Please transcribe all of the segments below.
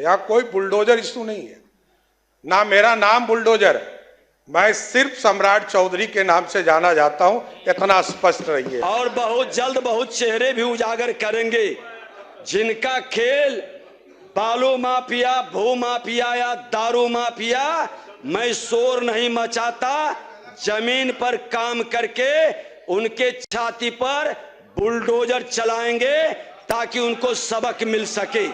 यहाँ कोई bulldozer issue नहीं है, ना मेरा नाम बुलडोजर है। मैं सिर्फ सम्राट चौधरी के नाम से जाना जाता हूं, इतना स्पष्ट रहिए। और बहुत जल्द बहुत चेहरे भी उजागर करेंगे जिनका खेल बालू माफिया, भू माफिया या दारू माफिया। मैं शोर नहीं मचाता, जमीन पर काम करके उनके छाती पर बुलडोजर चलाएंगे ताकि उनको सबक मिल सके।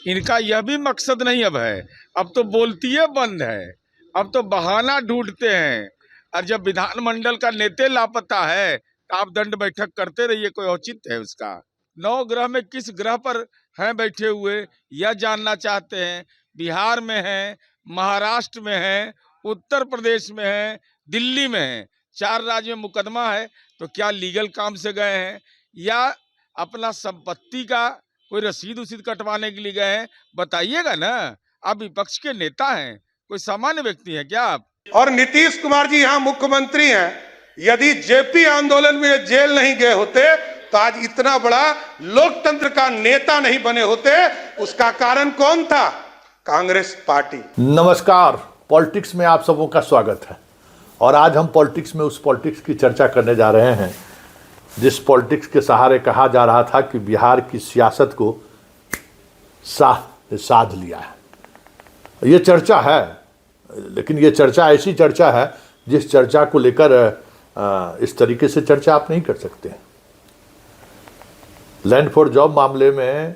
इनका यह भी मकसद नहीं अब है, अब तो बोलती है बंद है, अब तो बहाना ढूंढते हैं। और जब विधानमंडल का नेता लापता है तो आप दंड बैठक करते रहिए, कोई औचित्य है उसका? 9 ग्रह में किस ग्रह पर हैं बैठे हुए यह जानना चाहते हैं। बिहार में हैं, महाराष्ट्र में हैं, उत्तर प्रदेश में हैं, दिल्ली में हैं, 4 राज्यों में मुकदमा है। तो क्या लीगल काम से गए हैं या अपना संपत्ति का कोई रसीद उसीद कटवाने के लिए गए हैं? बताइएगा ना। आप विपक्ष के नेता हैं, कोई सामान्य व्यक्ति है क्या आप? और नीतीश कुमार जी यहाँ मुख्यमंत्री हैं, यदि जेपी आंदोलन में जेल नहीं गए होते तो आज इतना बड़ा लोकतंत्र का नेता नहीं बने होते। उसका कारण कौन था? कांग्रेस पार्टी। नमस्कार, पॉलिटिक्स में आप सबों का स्वागत है। और आज हम पॉलिटिक्स में उस पॉलिटिक्स की चर्चा करने जा रहे हैं जिस पॉलिटिक्स के सहारे कहा जा रहा था कि बिहार की सियासत को साध लिया है। ये चर्चा है, लेकिन ये चर्चा ऐसी चर्चा है जिस चर्चा को लेकर इस तरीके से चर्चा आप नहीं कर सकते। लैंड फॉर जॉब मामले में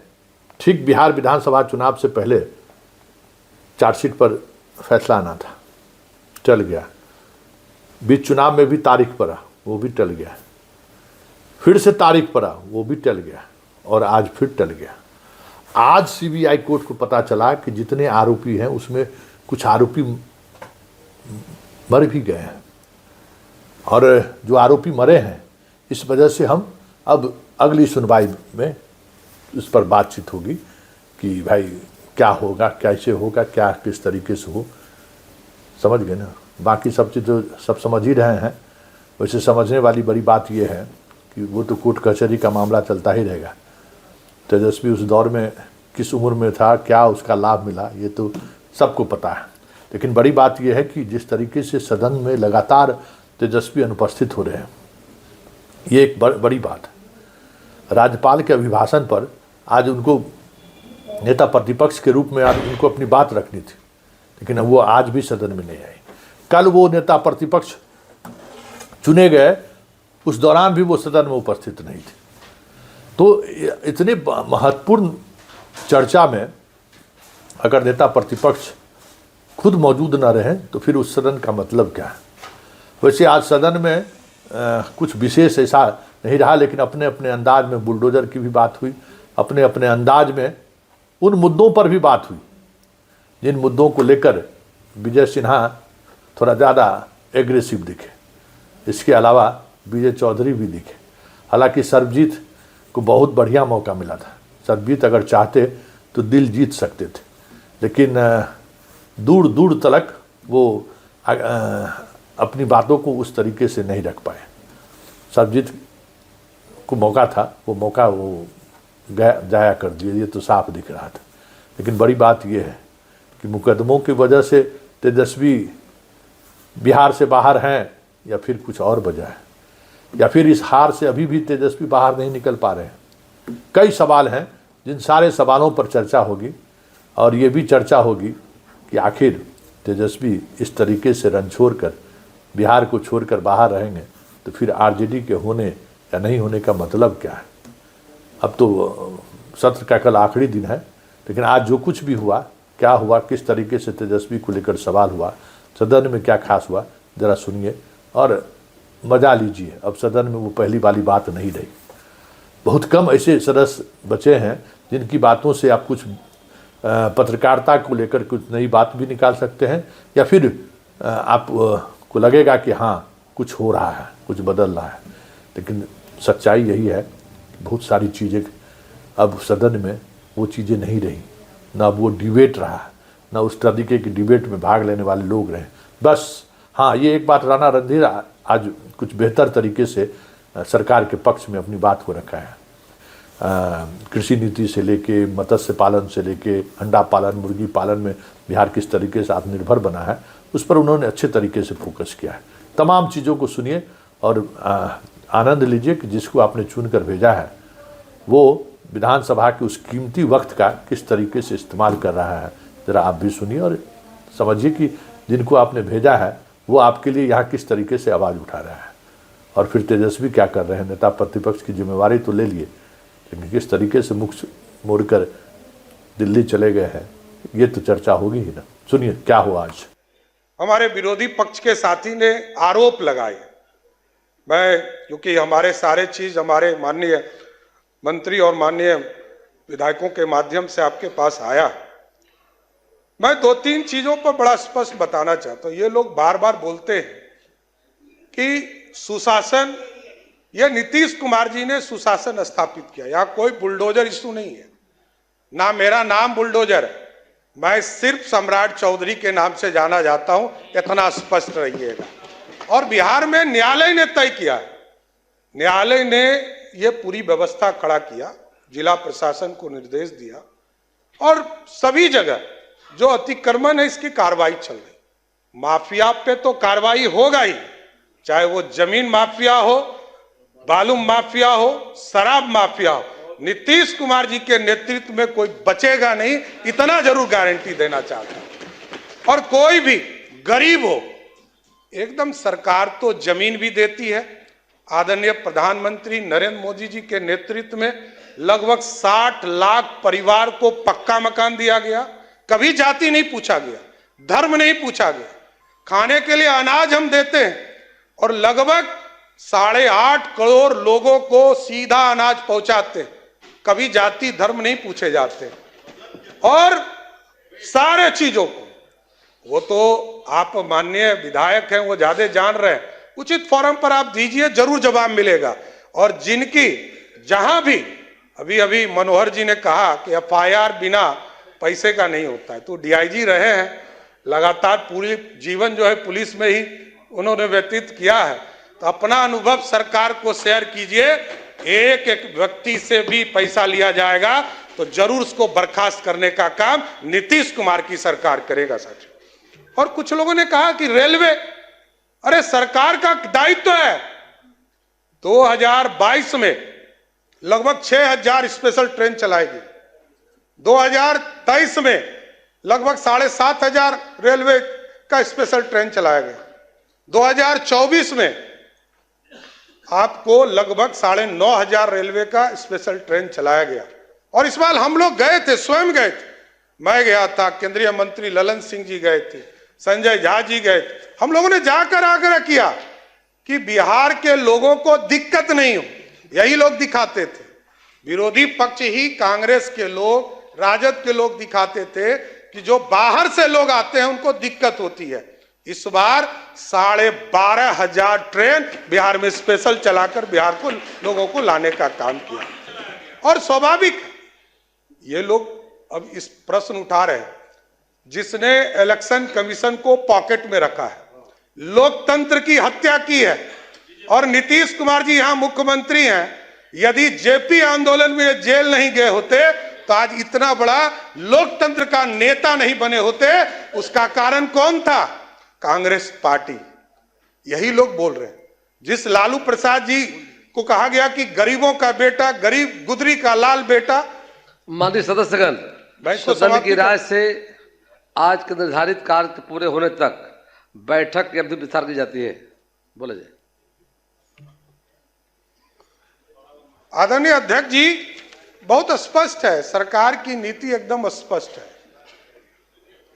ठीक बिहार विधानसभा चुनाव से पहले चार्जशीट पर फैसला आना था, टल गया। बीच चुनाव में भी तारीख पड़ा, वो भी टल गया। फिर से तारीख पड़ा, वो भी टल गया, और आज फिर टल गया। आज सीबीआई कोर्ट को पता चला कि जितने आरोपी हैं उसमें कुछ आरोपी मर भी गए हैं, और जो आरोपी मरे हैं इस वजह से हम अब अगली सुनवाई में इस पर बातचीत होगी कि भाई क्या होगा, कैसे होगा, क्या किस तरीके से हो। समझ गए ना? बाकी सब चीज़ तो सब समझ ही रहे हैं। वैसे समझने वाली बड़ी बात यह है कि वो तो कोर्ट कचहरी का मामला चलता ही रहेगा। तेजस्वी उस दौर में किस उम्र में था, क्या उसका लाभ मिला, ये तो सबको पता है। लेकिन बड़ी बात यह है कि जिस तरीके से सदन में लगातार तेजस्वी अनुपस्थित हो रहे हैं, ये एक बड़ी बात है। राज्यपाल के अभिभाषण पर आज उनको नेता प्रतिपक्ष के रूप में आज उनको अपनी बात रखनी थी, लेकिन वो आज भी सदन में नहीं आई। कल वो नेता प्रतिपक्ष चुने गए, उस दौरान भी वो सदन में उपस्थित नहीं थे। तो इतने महत्वपूर्ण चर्चा में अगर नेता प्रतिपक्ष खुद मौजूद न रहें तो फिर उस सदन का मतलब क्या है? वैसे आज सदन में कुछ विशेष ऐसा नहीं रहा, लेकिन अपने अपने अंदाज में बुलडोजर की भी बात हुई, अपने अपने अंदाज में उन मुद्दों पर भी बात हुई जिन मुद्दों को लेकर विजय सिन्हा थोड़ा ज़्यादा एग्रेसिव दिखे। इसके अलावा विजय चौधरी भी दिखे। हालांकि सर्वजीत को बहुत बढ़िया मौका मिला था। सर्वजीत अगर चाहते तो दिल जीत सकते थे, लेकिन दूर दूर तक वो अपनी बातों को उस तरीके से नहीं रख पाए। सर्वजीत को मौका था, वो मौका वो जाया कर दिया, ये तो साफ दिख रहा था। लेकिन बड़ी बात ये है कि मुकदमों की वजह से तेजस्वी बिहार से बाहर हैं या फिर कुछ और वजह है, या फिर इस हार से अभी भी तेजस्वी बाहर नहीं निकल पा रहे हैं। कई सवाल हैं जिन सारे सवालों पर चर्चा होगी, और ये भी चर्चा होगी कि आखिर तेजस्वी इस तरीके से रन छोड़कर बिहार को छोड़कर बाहर रहेंगे तो फिर आरजेडी के होने या नहीं होने का मतलब क्या है। अब तो सत्र का कल आखिरी दिन है, लेकिन आज जो कुछ भी हुआ, क्या हुआ, किस तरीके से तेजस्वी को लेकर सवाल हुआ, सदन में क्या खास हुआ, ज़रा सुनिए और मजा लीजिए। अब सदन में वो पहली वाली बात नहीं रही। बहुत कम ऐसे सदस्य बचे हैं जिनकी बातों से आप कुछ पत्रकारिता को लेकर कुछ नई बात भी निकाल सकते हैं, या फिर आप को लगेगा कि हाँ कुछ हो रहा है, कुछ बदल रहा है। लेकिन सच्चाई यही है, बहुत सारी चीज़ें अब सदन में वो चीज़ें नहीं रही। ना अब वो डिबेट रहा, ना उस तरीके की डिबेट में भाग लेने वाले लोग रहे। बस हाँ, ये एक बात, राणा रणधीर आज कुछ बेहतर तरीके से सरकार के पक्ष में अपनी बात को रखा है। कृषि नीति से लेके मत्स्य पालन से लेके अंडा पालन, मुर्गी पालन में बिहार किस तरीके से आत्मनिर्भर बना है, उस पर उन्होंने अच्छे तरीके से फोकस किया है। तमाम चीज़ों को सुनिए और आनंद लीजिए कि जिसको आपने चुन कर भेजा है वो विधानसभा के उस कीमती वक्त का किस तरीके से इस्तेमाल कर रहा है। ज़रा आप भी सुनिए और समझिए कि जिनको आपने भेजा है वो आपके लिए यहाँ किस तरीके से आवाज़ उठा रहा है। और फिर तेजस्वी क्या कर रहे हैं, नेता प्रतिपक्ष की जिम्मेवारी तो ले लिए, लेकिन किस तरीके से मुख मोड़कर दिल्ली चले गए हैं, ये तो चर्चा होगी ही ना। सुनिए क्या हुआ आज। हमारे विरोधी पक्ष के साथी ने आरोप लगाए। मैं, क्योंकि हमारे सारे चीज हमारे माननीय मंत्री और माननीय विधायकों के माध्यम से आपके पास आया, मैं 2-3 चीजों पर बड़ा स्पष्ट बताना चाहता हूं। ये लोग बार बार बोलते हैं कि सुशासन, यह नीतीश कुमार जी ने सुशासन स्थापित किया। यहां कोई बुलडोजर इशू नहीं है, ना मेरा नाम बुलडोजर है, मैं सिर्फ सम्राट चौधरी के नाम से जाना जाता हूं, इतना स्पष्ट रहिएगा। और बिहार में न्यायालय ने तय किया है, न्यायालय ने यह पूरी व्यवस्था खड़ा किया, जिला प्रशासन को निर्देश दिया और सभी जगह जो अतिक्रमण है इसकी कार्रवाई चल रही। माफिया पे तो कार्रवाई होगा ही, चाहे वो जमीन माफिया हो, बालू माफिया हो, शराब माफिया हो, नीतीश कुमार जी के नेतृत्व में कोई बचेगा नहीं, इतना जरूर गारंटी देना चाहता हूं। और कोई भी गरीब हो, एकदम सरकार तो जमीन भी देती है। आदरणीय प्रधानमंत्री नरेंद्र मोदी जी के नेतृत्व में लगभग 60 लाख परिवार को पक्का मकान दिया गया। कभी जाति नहीं पूछा गया, धर्म नहीं पूछा गया, खाने के लिए अनाज हम देते हैं और लगभग 8.5 करोड़ लोगों को सीधा अनाज पहुंचाते हैं, कभी जाति धर्म नहीं पूछे जाते। और सारे चीजों को, वो तो आप माननीय विधायक हैं, वो ज्यादा जान रहे हैं, उचित फोरम पर आप दीजिए, जरूर जवाब मिलेगा। और जिनकी जहां भी अभी मनोहर जी ने कहा कि एफआईआर बिना पैसे का नहीं होता है, तो डीआईजी रहे हैं, लगातार पूरी जीवन जो है पुलिस में ही उन्होंने व्यतीत किया है, तो अपना अनुभव सरकार को शेयर कीजिए। एक एक व्यक्ति से भी पैसा लिया जाएगा तो जरूर उसको बर्खास्त करने का काम नीतीश कुमार की सरकार करेगा साथियों। और कुछ लोगों ने कहा कि रेलवे, अरे सरकार का दायित्व है। 2022 में लगभग 6000 स्पेशल ट्रेन चलाएगी, 2023 में लगभग 7500 रेलवे का स्पेशल ट्रेन चलाया गया, 2024 में आपको लगभग 9500 रेलवे का स्पेशल ट्रेन चलाया गया। और इस बार हम लोग गए थे, स्वयं गए थे, मैं गया था, केंद्रीय मंत्री ललन सिंह जी गए थे, संजय झा जी गए थे। हम लोगों ने जाकर आग्रह किया कि बिहार के लोगों को दिक्कत नहीं हो, यही लोग दिखाते थे। विरोधी पक्ष ही, कांग्रेस के लोग, राजद के लोग दिखाते थे कि जो बाहर से लोग आते हैं उनको दिक्कत होती है। इस बार 12,500 ट्रेन बिहार में स्पेशल चलाकर बिहार को लोगों को लाने का काम किया। और स्वाभाविक ये लोग अब इस प्रश्न उठा रहे हैं, जिसने इलेक्शन कमीशन को पॉकेट में रखा है, लोकतंत्र की हत्या की है। और नीतीश कुमार जी यहां मुख्यमंत्री हैं, यदि जेपी आंदोलन में जेल नहीं गए होते तो आज इतना बड़ा लोकतंत्र का नेता नहीं बने होते। उसका कारण कौन था? कांग्रेस पार्टी। यही लोग बोल रहे हैं। जिस लालू प्रसाद जी को कहा गया कि गरीबों का बेटा, गरीब गुदरी का लाल बेटा, माननीय सदस्यगण, सदन की राय से आज के निर्धारित कार्य पूरे होने तक बैठक की अवधि विस्तार की जाती है। बोले जाए। आदरणीय अध्यक्ष जी, बहुत स्पष्ट है, सरकार की नीति एकदम स्पष्ट है।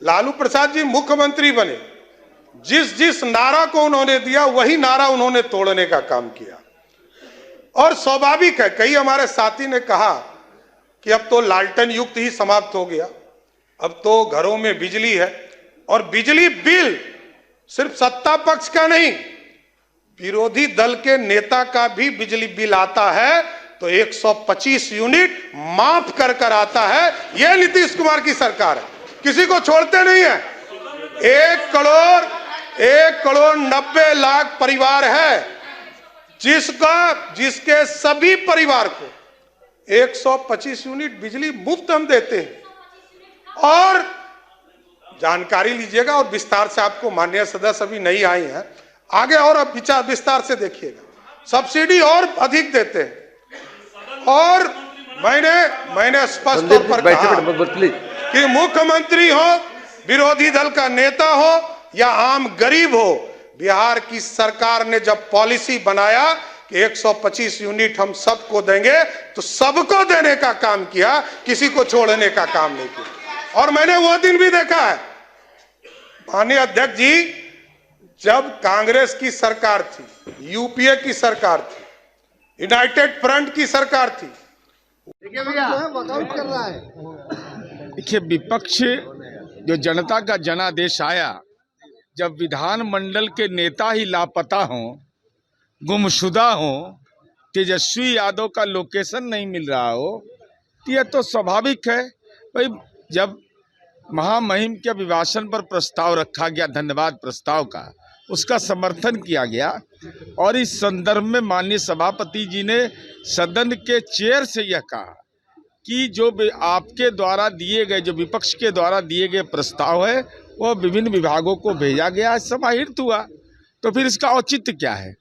लालू प्रसाद जी मुख्यमंत्री बने, जिस जिस नारा को उन्होंने दिया वही नारा उन्होंने तोड़ने का काम किया। और स्वाभाविक है, कई हमारे साथी ने कहा कि अब तो लालटेन युग ही समाप्त हो गया, अब तो घरों में बिजली है। और बिजली बिल सिर्फ सत्ता पक्ष का नहीं, विरोधी दल के नेता का भी बिजली बिल आता है तो 125 यूनिट माफ कर कर आता है। यह नीतीश कुमार की सरकार है, किसी को छोड़ते नहीं है। 1 करोड़ 90 लाख परिवार है जिसके सभी परिवार को 125 यूनिट बिजली मुफ्त हम देते हैं। और जानकारी लीजिएगा और विस्तार से, आपको माननीय सदस्य अभी नहीं आई हैं, आगे और अब विचार विस्तार से देखिएगा। सब्सिडी और अधिक देते हैं। और मैंने स्पष्ट तौर पर कहा कि मुख्यमंत्री हो, विरोधी दल का नेता हो या आम गरीब हो, बिहार की सरकार ने जब पॉलिसी बनाया कि 125 यूनिट हम सबको देंगे, तो सबको देने का काम किया, किसी को छोड़ने का काम नहीं किया। और मैंने वो दिन भी देखा है, माननीय अध्यक्ष जी, जब कांग्रेस की सरकार थी, यूपीए की सरकार थी, यूनाइटेड फ्रंट की सरकार थी। देखिए, विपक्ष जो जनता का जनादेश आया, जब विधानमंडल के नेता ही लापता हों, गुमशुदा हों, तेजस्वी यादव का लोकेशन नहीं मिल रहा हो, तो यह तो स्वाभाविक है भाई। जब महामहिम के अभिभाषण पर प्रस्ताव रखा गया, धन्यवाद प्रस्ताव का, उसका समर्थन किया गया, और इस संदर्भ में माननीय सभापति जी ने सदन के चेयर से यह कहा कि जो आपके द्वारा दिए गए, जो विपक्ष के द्वारा दिए गए प्रस्ताव है, वह विभिन्न विभागों को भेजा गया, समाहित हुआ, तो फिर इसका औचित्य क्या है?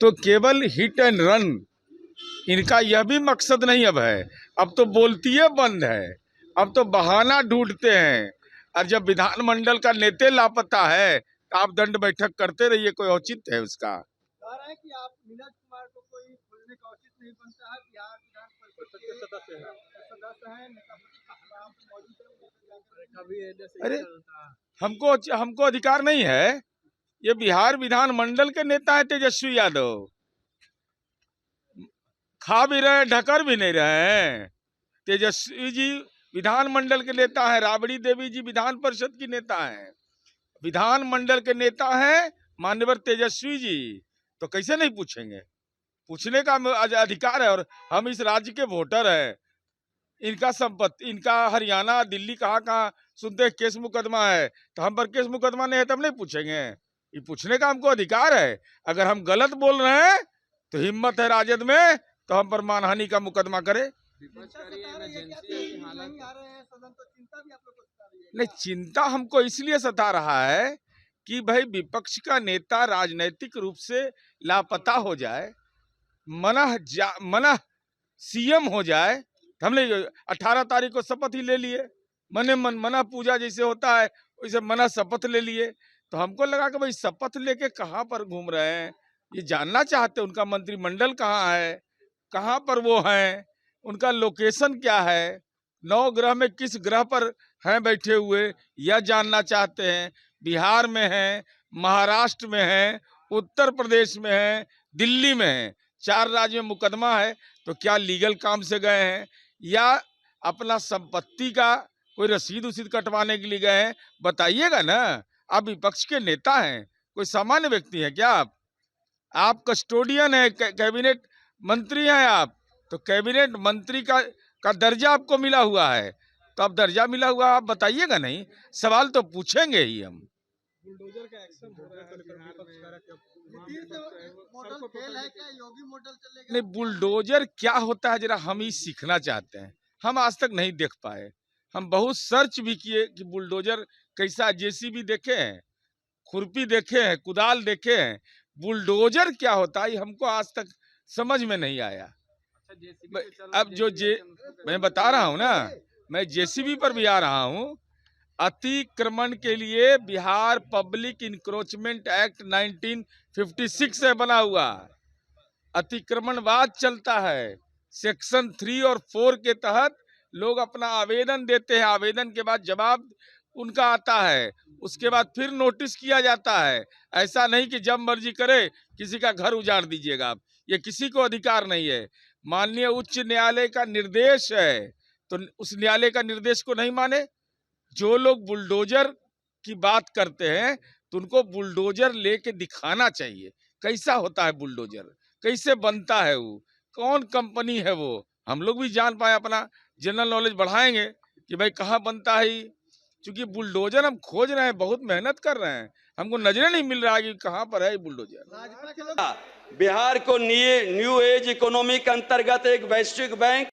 तो केवल हिट एंड रन, इनका यह भी मकसद नहीं अब है। अब तो बोलती बंद है, अब तो बहाना ढूंढते हैं। और जब विधानमंडल का नेता लापता है, तो आप दंड बैठक करते रहिए, कोई औचित्य है उसका? कह रहे हैं कि आप नीरज कुमार को कोई खोजने का उचित नहीं बनता है। बिहार विधान परिषद के सदस्य हैं, नेता प्रतिपक्ष मौजूद है। अरे हमको अधिकार नहीं है? ये बिहार विधानमंडल के नेता है तेजस्वी यादव, खा भी रहे, ढकर भी नहीं रहे हैं। तेजस्वी जी विधानमंडल के नेता हैं, राबड़ी देवी जी विधान परिषद की नेता हैं, विधानमंडल के नेता हैं माननीय तेजस्वी जी, तो कैसे नहीं पूछेंगे? पूछने का अधिकार है। और हम इस राज्य के वोटर हैं, इनका संपत्ति, इनका हरियाणा, दिल्ली, कहाँ सुनते हैं केस मुकदमा है, तो हम पर केस मुकदमा नहीं है तब नहीं पूछेंगे? ये पूछने का हमको अधिकार है। अगर हम गलत बोल रहे हैं तो हिम्मत है राजद में, तो हम पर मानहानि का मुकदमा करे। नहीं, चिंता हमको इसलिए सता रहा है कि भाई विपक्ष का नेता राजनीतिक रूप से लापता हो जाए, मनः सीएम हो जाए। हमने 18 तारीख को शपथ ही ले लिए, मना पूजा जैसे होता है वैसे मना शपथ ले लिए। तो हमको लगा कि भाई शपथ लेके कहाँ पर घूम रहे हैं, ये जानना चाहते। उनका मंत्रिमंडल कहाँ है, कहाँ पर वो हैं, उनका लोकेशन क्या है, 9 ग्रह में किस ग्रह पर हैं बैठे हुए, यह जानना चाहते हैं। बिहार में हैं, महाराष्ट्र में हैं, उत्तर प्रदेश में हैं, दिल्ली में हैं, 4 राज्य में मुकदमा है। तो क्या लीगल काम से गए हैं या अपना संपत्ति का कोई रसीद उसीद कटवाने के लिए गए हैं? बताइएगा ना। आप विपक्ष के नेता हैं, कोई सामान्य व्यक्ति है क्या? आप कस्टोडियन है, कैबिनेट मंत्री हैं आप, तो कैबिनेट मंत्री का दर्जा आपको मिला हुआ है, तो अब दर्जा मिला हुआ आप बताइएगा नहीं? सवाल तो पूछेंगे ही हम। बुलडोजर का एक्शन हो रहा है, योगी मॉडल चलेगा? नहीं, बुलडोजर क्या होता है जरा हम ही सीखना चाहते हैं। हम आज तक नहीं देख पाए, हम बहुत सर्च भी किए कि बुलडोजर कैसा, जेसीबी देखे हैं, खुरपी देखे हैं, कुदाल देखे हैं, बुलडोजर क्या होता है हमको आज तक समझ में नहीं आया। अब मैं बता रहा हूँ ना, मैं जेसीबी पर भी आ रहा हूँ। अतिक्रमण के लिए बिहार पब्लिक इंक्रोचमेंट एक्ट 1956 से बना हुआ अतिक्रमणवाद चलता है। सेक्शन 3 और 4 के तहत लोग अपना आवेदन देते हैं, आवेदन के बाद जवाब उनका आता है, उसके बाद फिर नोटिस किया जाता है। ऐसा नहीं कि जब मर्जी करे किसी का घर उजाड़ दीजिएगा आप, ये किसी को अधिकार नहीं है। माननीय उच्च न्यायालय का निर्देश है, तो उस न्यायालय का निर्देश को नहीं माने। जो लोग बुलडोजर की बात करते हैं तो उनको बुलडोजर लेके दिखाना चाहिए कैसा होता है बुलडोजर, कैसे बनता है, वो कौन कंपनी है, वो हम लोग भी जान पाए, अपना जनरल नॉलेज बढ़ाएंगे कि भाई कहाँ बनता है। क्योंकि बुलडोजर हम खोज रहे हैं, बहुत मेहनत कर रहे हैं। हमको नजरे नहीं मिल रहा है कि कहाँ पर है ये बुलडोजर। भाजपा के लोग बिहार को न्यू एज इकोनॉमी के अंतर्गत एक वैश्विक bank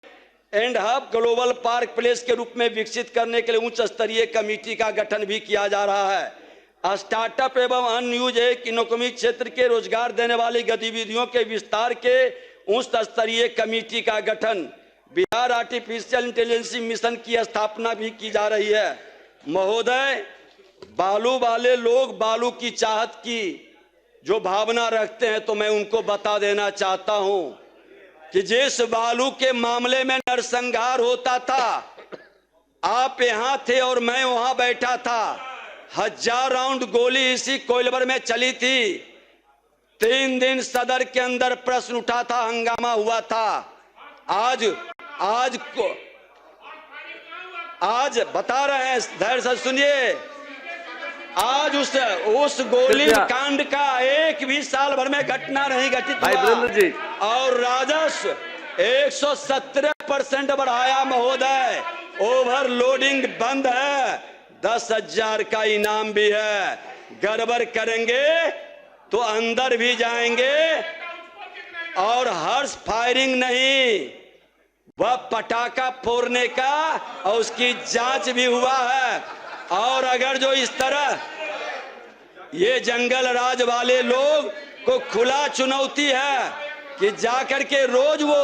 and hub global park place के रूप में विकसित करने के लिए उच्च स्तरीय कमेटी का गठन भी किया जा रहा है। स्टार्टअप एवं अनयूज इकोनॉमी क्षेत्र के रोजगार देने वाली गतिविधियों के विस्तार के उच्च स्तरीय कमेटी का गठन, बिहार आर्टिफिशियल इंटेलिजेंस मिशन की स्थापना भी की जा रही है। महोदय, बालू वाले लोग बालू की चाहत की जो भावना रखते हैं, तो मैं उनको बता देना चाहता हूं कि जिस बालू के मामले में नरसंहार होता था, आप यहां थे और मैं वहां बैठा था, 1000 राउंड गोली इसी कोइलवर में चली थी। 3 दिन सदर के अंदर प्रश्न उठा था, हंगामा हुआ था। आज बता रहे हैं, धैर्य से सुनिए, आज उस गोली कांड का एक भी साल भर में घटना नहीं घटित हुआ और राजस्व 117% बढ़ाया महोदय। ओवरलोडिंग बंद है, 10,000 का इनाम भी है। गड़बड़ करेंगे तो अंदर भी जाएंगे और हर्ष फायरिंग नहीं, वह पटाखा फोड़ने का और उसकी जांच भी हुआ है। और अगर जो इस तरह ये जंगल राज वाले लोग को खुला चुनौती है कि जाकर के रोज वो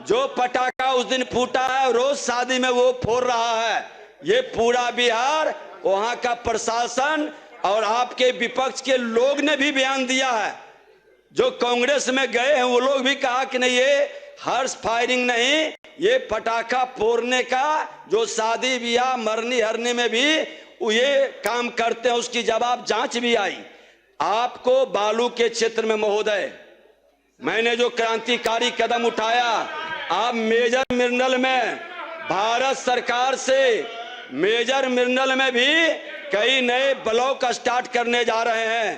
जो पटाखा उस दिन फूटा है रोज शादी में वो फोड़ रहा है, ये पूरा बिहार, वहां का प्रशासन और आपके विपक्ष के लोग ने भी बयान दिया है। जो कांग्रेस में गए हैं वो लोग भी कहा कि नहीं, ये हर्ष फायरिंग नहीं, ये पटाखा फोड़ने का जो शादी ब्याह मरनी हरने में भी ये काम करते हैं, उसकी जवाब जांच भी आई। आपको बालू के क्षेत्र में महोदय, मैंने जो क्रांतिकारी कदम उठाया, आप मेजर मिनरल में भारत सरकार से मेजर मिनरल में भी कई नए ब्लॉक स्टार्ट करने जा रहे हैं।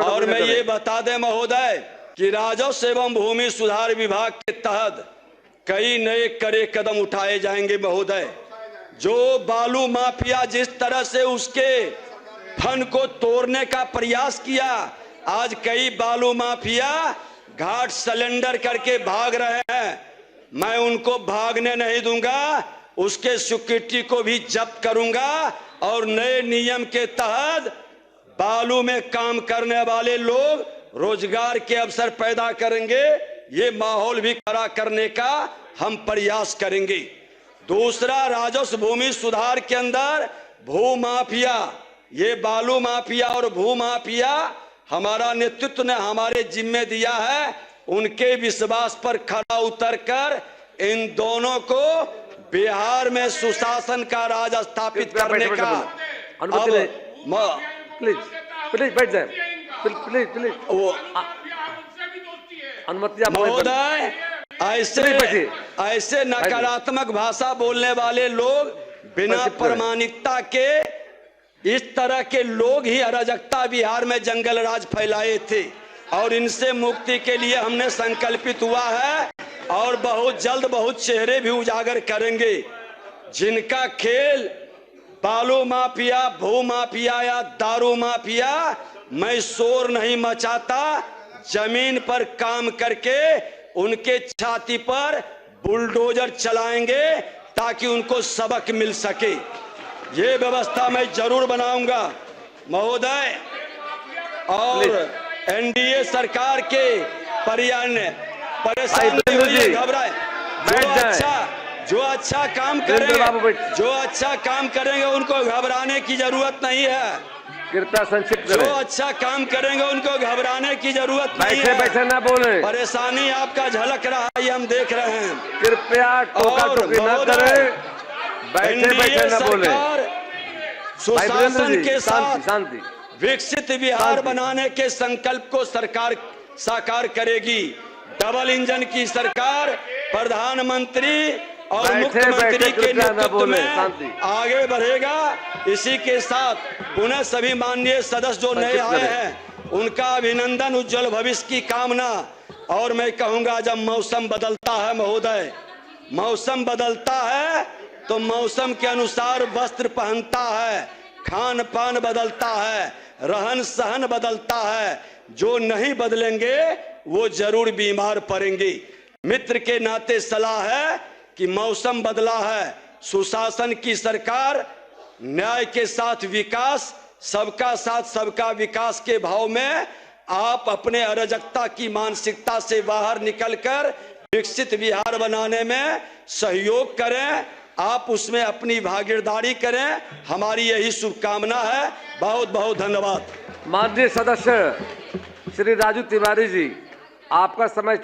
और मैं ये बता दें महोदय कि राजस्व एवं भूमि सुधार विभाग के तहत कई नए कड़े कदम उठाए जाएंगे महोदय। जो बालू माफिया जिस तरह से उसके फन को तोड़ने का प्रयास किया, आज कई बालू माफिया घाट सिलेंडर करके भाग रहे हैं। मैं उनको भागने नहीं दूंगा, उसके सिक्योरिटी को भी जब्त करूंगा और नए नियम के तहत बालू में काम करने वाले लोग रोजगार के अवसर पैदा करेंगे। ये माहौल भी खड़ा करने का हम प्रयास करेंगे। दूसरा, राजस्व भूमि सुधार के अंदर भू माफिया, ये बालू माफिया और भू माफिया हमारा नेतृत्व ने हमारे जिम्मे दिया है, उनके विश्वास पर खड़ा उतरकर इन दोनों को बिहार में सुशासन का राज स्थापित करने का। प्लीज बैठ जाए, प्लीज अनुमति महोदय। ऐसे नकारात्मक भाषा बोलने वाले लोग बिना प्रमाणिकता के, इस तरह के लोग ही अराजकता बिहार में जंगल राज फैलाए थे और इनसे मुक्ति के लिए हमने संकल्पित हुआ है और बहुत जल्द बहुत चेहरे भी उजागर करेंगे। जिनका खेल बालू माफिया, भू माफिया या दारू माफिया, मैं शोर नहीं मचाता, जमीन पर काम करके उनके छाती पर बुलडोजर चलाएंगे ताकि उनको सबक मिल सके। ये व्यवस्था मैं जरूर बनाऊंगा महोदय। और एनडीए सरकार के परेशानी घबराए, जो अच्छा काम करेंगे उनको घबराने की जरूरत नहीं है। कृपया संक्षिप्त जो अच्छा काम करेंगे उनको घबराने की जरूरत नहीं है। बैठे ना बोले, परेशानी आपका झलक रहा है, हम देख रहे हैं। कृपया टोका-टोकी ना करें, बैठे ना बोले। सुशासन के साथ शांति विकसित बिहार बनाने के संकल्प को सरकार साकार करेगी। डबल इंजन की सरकार प्रधानमंत्री और मुख्यमंत्री के नेतृत्व में आगे बढ़ेगा। इसी के साथ पुनः सभी माननीय सदस्य जो नए आए हैं उनका अभिनंदन, उज्जवल भविष्य की कामना। और मैं कहूंगा, जब मौसम बदलता है महोदय, मौसम बदलता है तो मौसम के अनुसार वस्त्र पहनता है, खान पान बदलता है, रहन सहन बदलता है, जो नहीं बदलेंगे वो जरूर बीमार पड़ेंगे। मित्र के नाते सलाह है कि मौसम बदला है, सुशासन की सरकार, न्याय के साथ विकास, सबका साथ सबका विकास के भाव में आप अपने अराजकता की मानसिकता से बाहर निकलकर विकसित बिहार बनाने में सहयोग करें, आप उसमें अपनी भागीदारी करें, हमारी यही शुभकामना है। बहुत बहुत धन्यवाद। माननीय सदस्य श्री राजू तिवारी जी, आपका समय